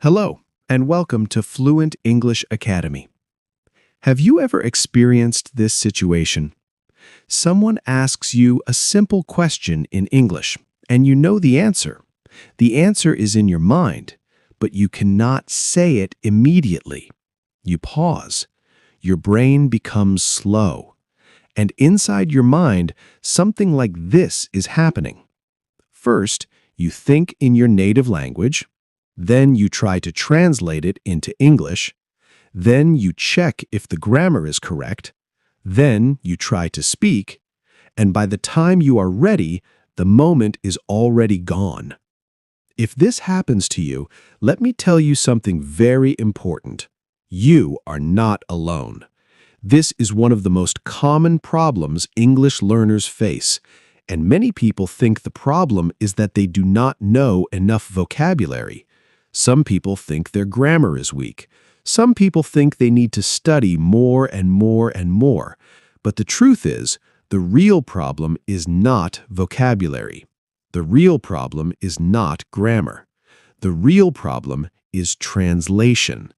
Hello, and welcome to Fluent English Academy. Have you ever experienced this situation? Someone asks you a simple question in English, and you know the answer. The answer is in your mind, but you cannot say it immediately. You pause. Your brain becomes slow. And inside your mind, something like this is happening. First, you think in your native language. Then you try to translate it into English. Then you check if the grammar is correct. Then you try to speak. And by the time you are ready, the moment is already gone. If this happens to you, let me tell you something very important. You are not alone. This is one of the most common problems English learners face, and many people think the problem is that they do not know enough vocabulary. Some people think their grammar is weak. Some people think they need to study more and more and more. But the truth is, the real problem is not vocabulary. The real problem is not grammar. The real problem is translation.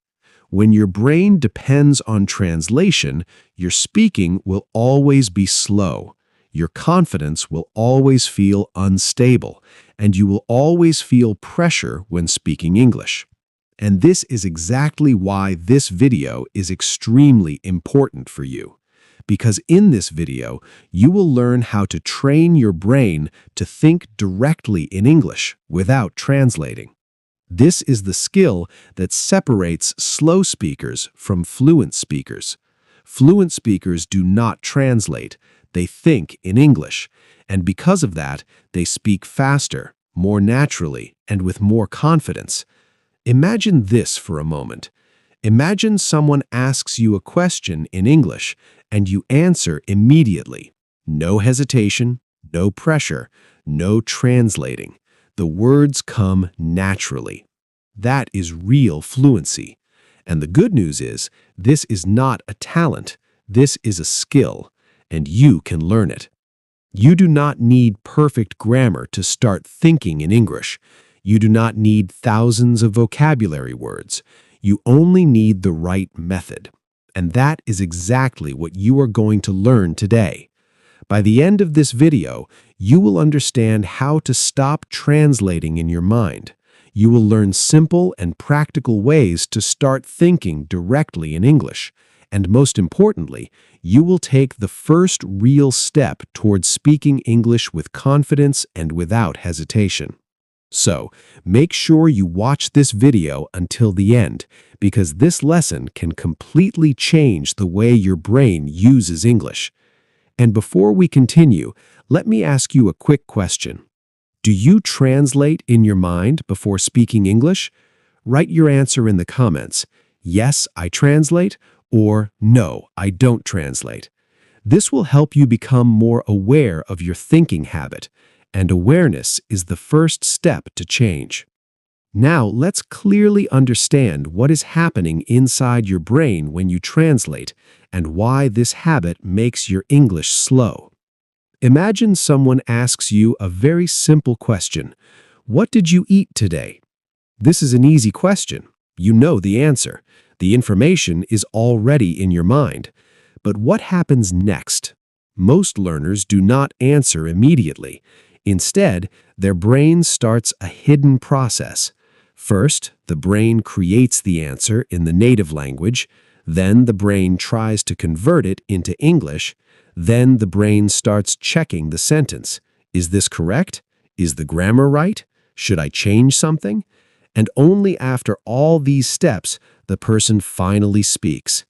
When your brain depends on translation, your speaking will always be slow. Your confidence will always feel unstable, and you will always feel pressure when speaking English. And this is exactly why this video is extremely important for you. Because in this video, you will learn how to train your brain to think directly in English without translating. This is the skill that separates slow speakers from fluent speakers. Fluent speakers do not translate. They think in English, and because of that, they speak faster, more naturally, and with more confidence. Imagine this for a moment. Imagine someone asks you a question in English, and you answer immediately. No hesitation, no pressure, no translating. The words come naturally. That is real fluency. And the good news is, this is not a talent. This is a skill. And you can learn it. You do not need perfect grammar to start thinking in English. You do not need thousands of vocabulary words. You only need the right method. And that is exactly what you are going to learn today. By the end of this video, you will understand how to stop translating in your mind. You will learn simple and practical ways to start thinking directly in English. And most importantly, you will take the first real step towards speaking English with confidence and without hesitation. So, make sure you watch this video until the end, because this lesson can completely change the way your brain uses English. And before we continue, let me ask you a quick question. Do you translate in your mind before speaking English? Write your answer in the comments. Yes, I translate. Or, no, I don't translate. This will help you become more aware of your thinking habit, and awareness is the first step to change. Now, let's clearly understand what is happening inside your brain when you translate and why this habit makes your English slow. Imagine someone asks you a very simple question. What did you eat today? This is an easy question. You know the answer. The information is already in your mind. But what happens next? Most learners do not answer immediately. Instead, their brain starts a hidden process. First, the brain creates the answer in the native language. Then the brain tries to convert it into English. Then the brain starts checking the sentence. Is this correct? Is the grammar right? Should I change something? And only after all these steps, the person finally speaks.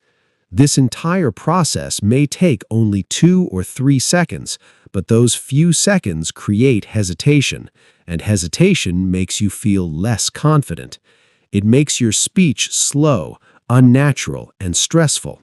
This entire process may take only 2 or 3 seconds, but those few seconds create hesitation, and hesitation makes you feel less confident. It makes your speech slow, unnatural, and stressful.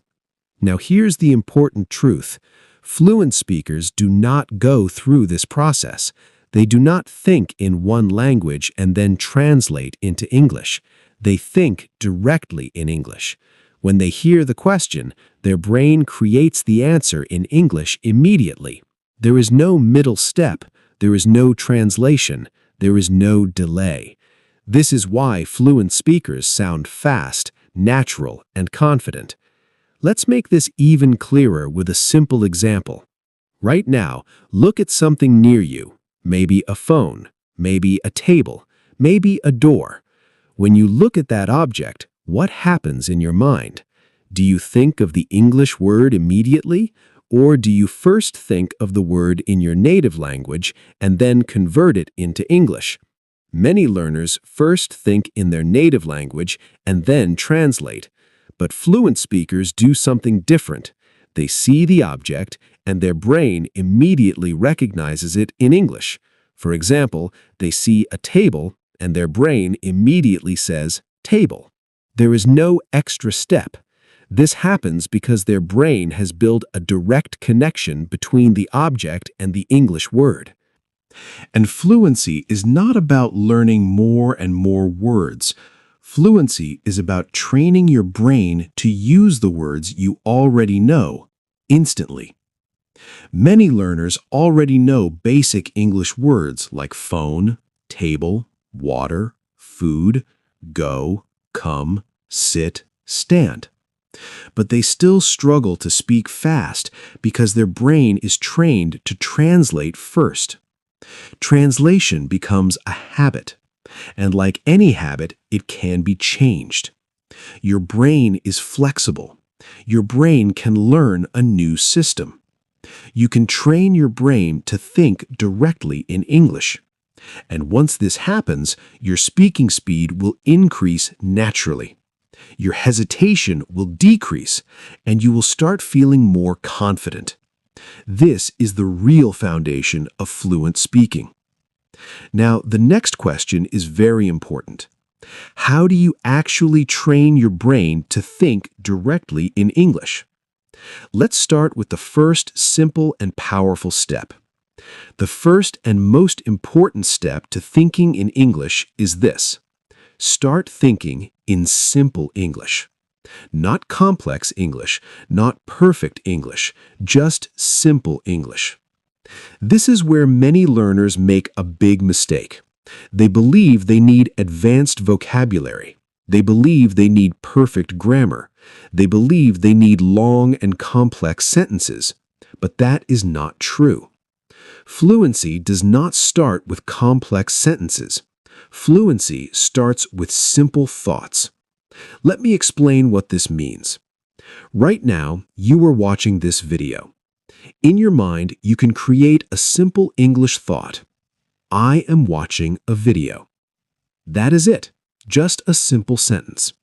Now here's the important truth. Fluent speakers do not go through this process. They do not think in one language and then translate into English. They think directly in English. When they hear the question, their brain creates the answer in English immediately. There is no middle step. There is no translation. There is no delay. This is why fluent speakers sound fast, natural, and confident. Let's make this even clearer with a simple example. Right now, look at something near you, maybe a phone, maybe a table, maybe a door. When you look at that object, what happens in your mind? Do you think of the English word immediately, or do you first think of the word in your native language and then convert it into English? Many learners first think in their native language and then translate. But fluent speakers do something different. They see the object, and their brain immediately recognizes it in English. For example, they see a table, and their brain immediately says, table. There is no extra step. This happens because their brain has built a direct connection between the object and the English word. And fluency is not about learning more and more words. Fluency is about training your brain to use the words you already know instantly. Many learners already know basic English words like phone, table, water, food, go, come, sit, stand. But they still struggle to speak fast because their brain is trained to translate first. Translation becomes a habit, and like any habit, it can be changed. Your brain is flexible. Your brain can learn a new system. You can train your brain to think directly in English. And once this happens, your speaking speed will increase naturally. Your hesitation will decrease, and you will start feeling more confident. This is the real foundation of fluent speaking. Now, the next question is very important. How do you actually train your brain to think directly in English? Let's start with the first simple and powerful step. The first and most important step to thinking in English is this. Start thinking in simple English. Not complex English, not perfect English, just simple English. This is where many learners make a big mistake. They believe they need advanced vocabulary. They believe they need perfect grammar. They believe they need long and complex sentences. But that is not true. Fluency does not start with complex sentences. Fluency starts with simple thoughts. Let me explain what this means. Right now, you are watching this video. In your mind, you can create a simple English thought. I am watching a video. That is it, just a simple sentence.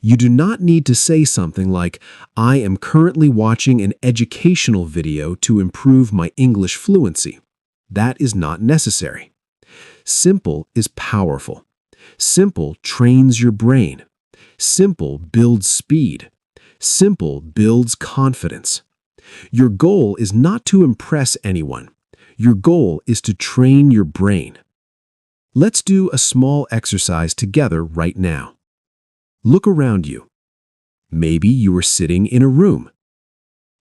You do not need to say something like, I am currently watching an educational video to improve my English fluency. That is not necessary. Simple is powerful. Simple trains your brain. Simple builds speed. Simple builds confidence. Your goal is not to impress anyone. Your goal is to train your brain. Let's do a small exercise together right now. Look around you. Maybe you are sitting in a room.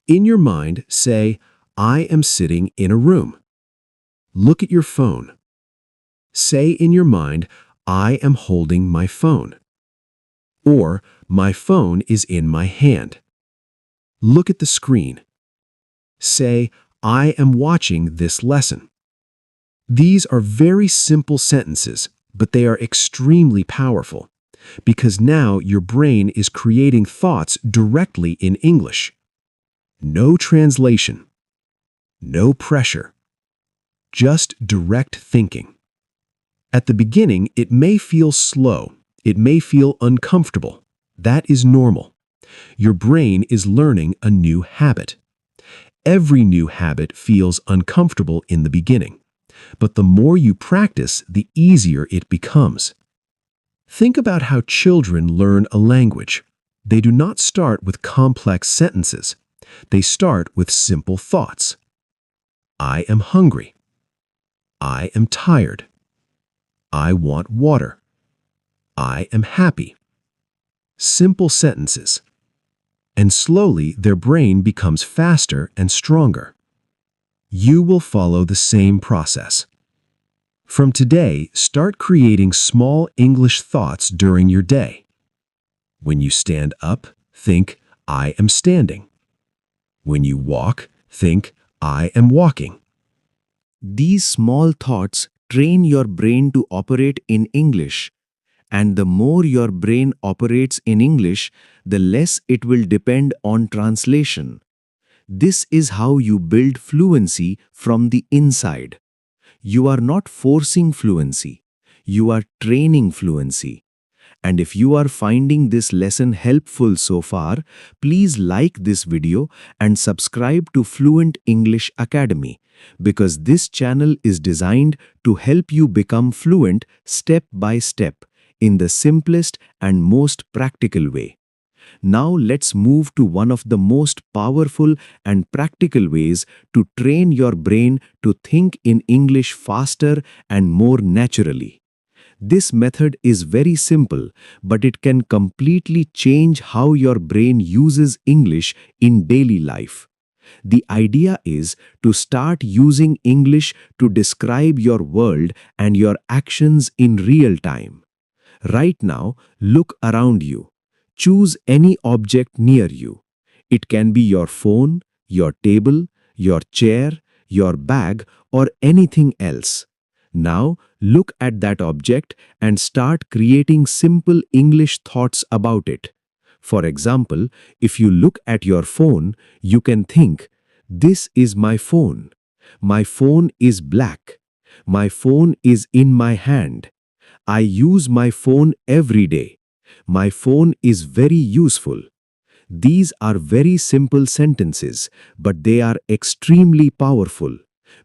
In your mind, say, I am sitting in a room. Look at your phone. Say in your mind, I am holding my phone. Or, my phone is in my hand. Look at the screen. Say, I am watching this lesson. These are very simple sentences, but they are extremely powerful, because now your brain is creating thoughts directly in English. No translation. No pressure. Just direct thinking. At the beginning, it may feel slow. It may feel uncomfortable. That is normal. Your brain is learning a new habit. Every new habit feels uncomfortable in the beginning, but the more you practice, the easier it becomes. Think about how children learn a language. They do not start with complex sentences. They start with simple thoughts. I am hungry. I am tired. I want water. I am happy. Simple sentences. And slowly their brain becomes faster and stronger. You will follow the same process. From today, start creating small English thoughts during your day. When you stand up, think, I am standing. When you walk, think, I am walking. These small thoughts train your brain to operate in English, and the more your brain operates in English, the less it will depend on translation. This is how you build fluency from the inside. You are not forcing fluency, you are training fluency. And if you are finding this lesson helpful so far, please like this video and subscribe to Fluent English Academy, because this channel is designed to help you become fluent step by step in the simplest and most practical way. Now let's move to one of the most powerful and practical ways to train your brain to think in English faster and more naturally. This method is very simple, but it can completely change how your brain uses English in daily life. The idea is to start using English to describe your world and your actions in real time. Right now, look around you. Choose any object near you. It can be your phone, your table, your chair, your bag, or anything else. Now, look at that object and start creating simple English thoughts about it. For example, if you look at your phone, you can think, this is my phone. My phone is black. My phone is in my hand. I use my phone every day. My phone is very useful. These are very simple sentences, but they are extremely powerful,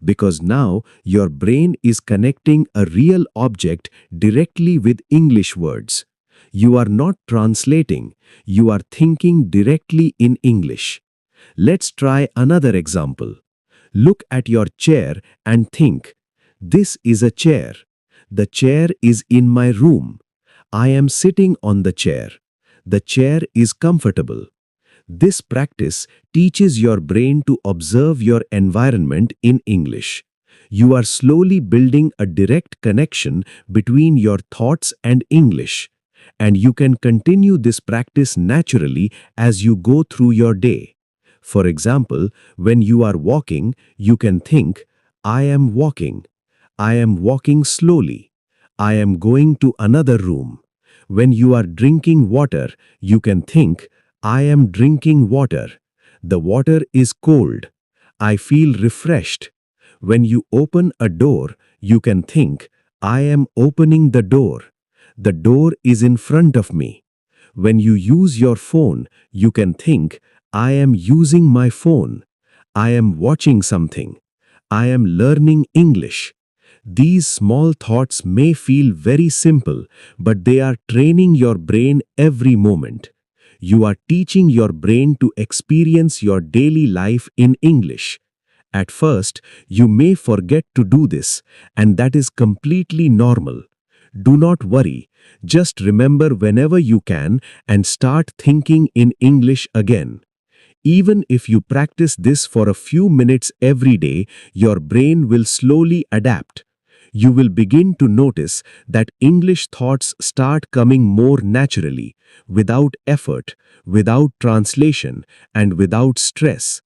because now your brain is connecting a real object directly with English words. You are not translating, you are thinking directly in English. Let's try another example. Look at your chair and think, this is a chair. The chair is in my room. I am sitting on the chair. The chair is comfortable. This practice teaches your brain to observe your environment in English. You are slowly building a direct connection between your thoughts and English, and you can continue this practice naturally as you go through your day. For example, when you are walking, you can think, I am walking. I am walking slowly. I am going to another room. When you are drinking water, you can think, I am drinking water. The water is cold. I feel refreshed. When you open a door, you can think, I am opening the door. The door is in front of me. When you use your phone, you can think, I am using my phone. I am watching something. I am learning English. These small thoughts may feel very simple, but they are training your brain every moment. You are teaching your brain to experience your daily life in English. At first, you may forget to do this, and that is completely normal. Do not worry. Just remember whenever you can and start thinking in English again. Even if you practice this for a few minutes every day, your brain will slowly adapt. You will begin to notice that English thoughts start coming more naturally, without effort, without translation, and without stress.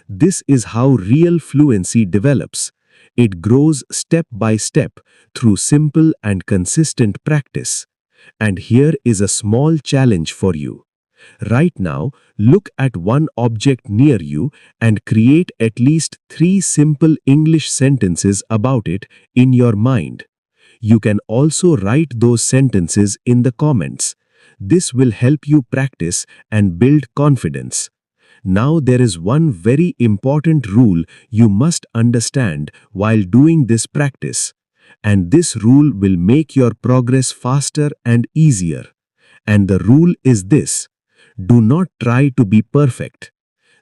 This is how real fluency develops. It grows step by step through simple and consistent practice. And here is a small challenge for you. Right now, look at one object near you and create at least 3 simple English sentences about it in your mind. You can also write those sentences in the comments. This will help you practice and build confidence. Now there is one very important rule you must understand while doing this practice. And this rule will make your progress faster and easier. And the rule is this: do not try to be perfect.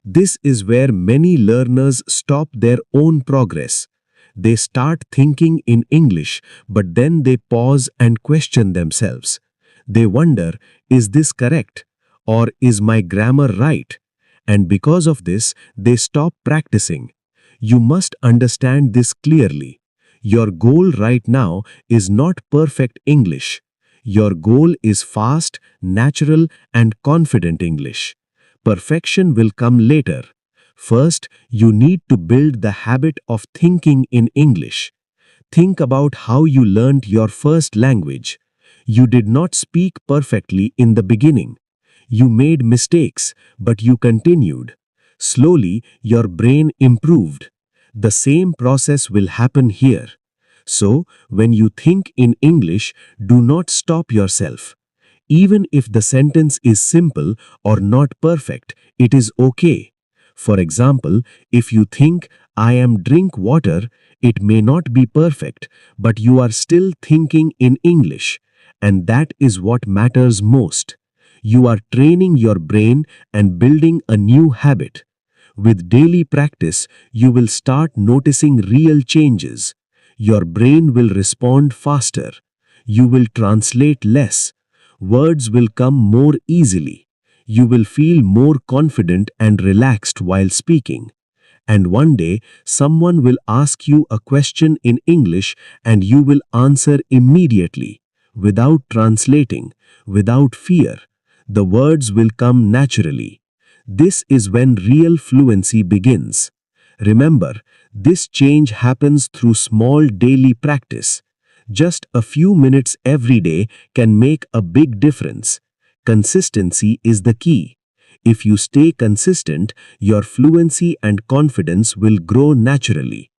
This is where many learners stop their own progress. They start thinking in English, but then they pause and question themselves. They wonder, is this correct? Or is my grammar right? And because of this, they stop practicing. You must understand this clearly. Your goal right now is not perfect English. Your goal is fast, natural, and confident English. Perfection will come later. First, you need to build the habit of thinking in English. Think about how you learned your first language. You did not speak perfectly in the beginning. You made mistakes, but you continued. Slowly, your brain improved. The same process will happen here. So, when you think in English, do not stop yourself. Even if the sentence is simple or not perfect, it is okay. For example, if you think, I am drink water, it may not be perfect, but you are still thinking in English. And that is what matters most. You are training your brain and building a new habit. With daily practice, you will start noticing real changes. Your brain will respond faster. You will translate less. Words will come more easily. You will feel more confident and relaxed while speaking. And one day, someone will ask you a question in English and you will answer immediately, without translating, without fear. The words will come naturally. This is when real fluency begins. Remember, this change happens through small daily practice. Just a few minutes every day can make a big difference. Consistency is the key. If you stay consistent, your fluency and confidence will grow naturally.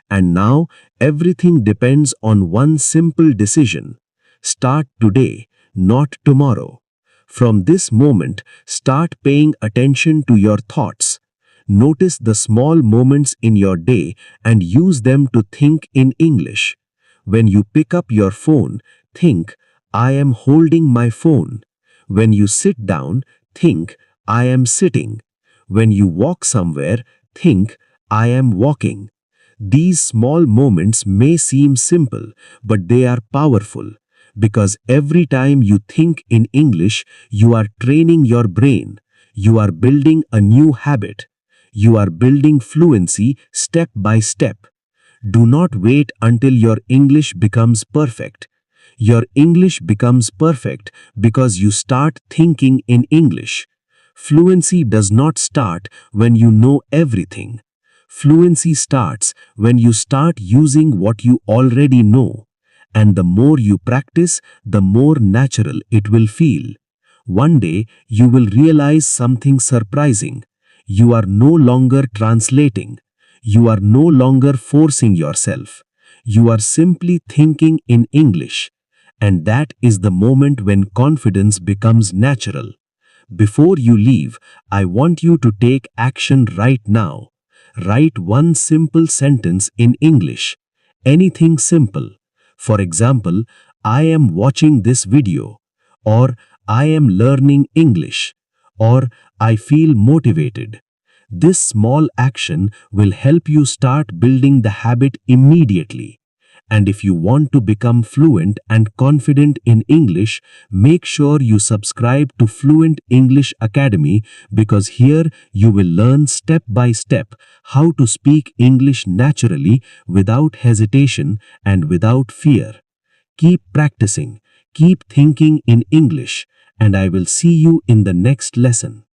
And now, everything depends on one simple decision. Start today, not tomorrow. From this moment, start paying attention to your thoughts. Notice the small moments in your day and use them to think in English. When you pick up your phone, think, I am holding my phone. When you sit down, think, I am sitting. When you walk somewhere, think, I am walking. These small moments may seem simple, but they are powerful. Because every time you think in English, you are training your brain. You are building a new habit. You are building fluency step by step. Do not wait until your English becomes perfect. Your English becomes perfect because you start thinking in English. Fluency does not start when you know everything. Fluency starts when you start using what you already know. And the more you practice, the more natural it will feel. One day, you will realize something surprising. You are no longer translating. You are no longer forcing yourself. You are simply thinking in English. And that is the moment when confidence becomes natural. Before you leave, I want you to take action right now. Write one simple sentence in English. Anything simple. For example, I am watching this video. Or I am learning English. Or I feel motivated. This small action will help you start building the habit immediately. And if you want to become fluent and confident in English, make sure you subscribe to Fluent English Academy because here you will learn step by step how to speak English naturally without hesitation and without fear. Keep practicing, keep thinking in English, and I will see you in the next lesson.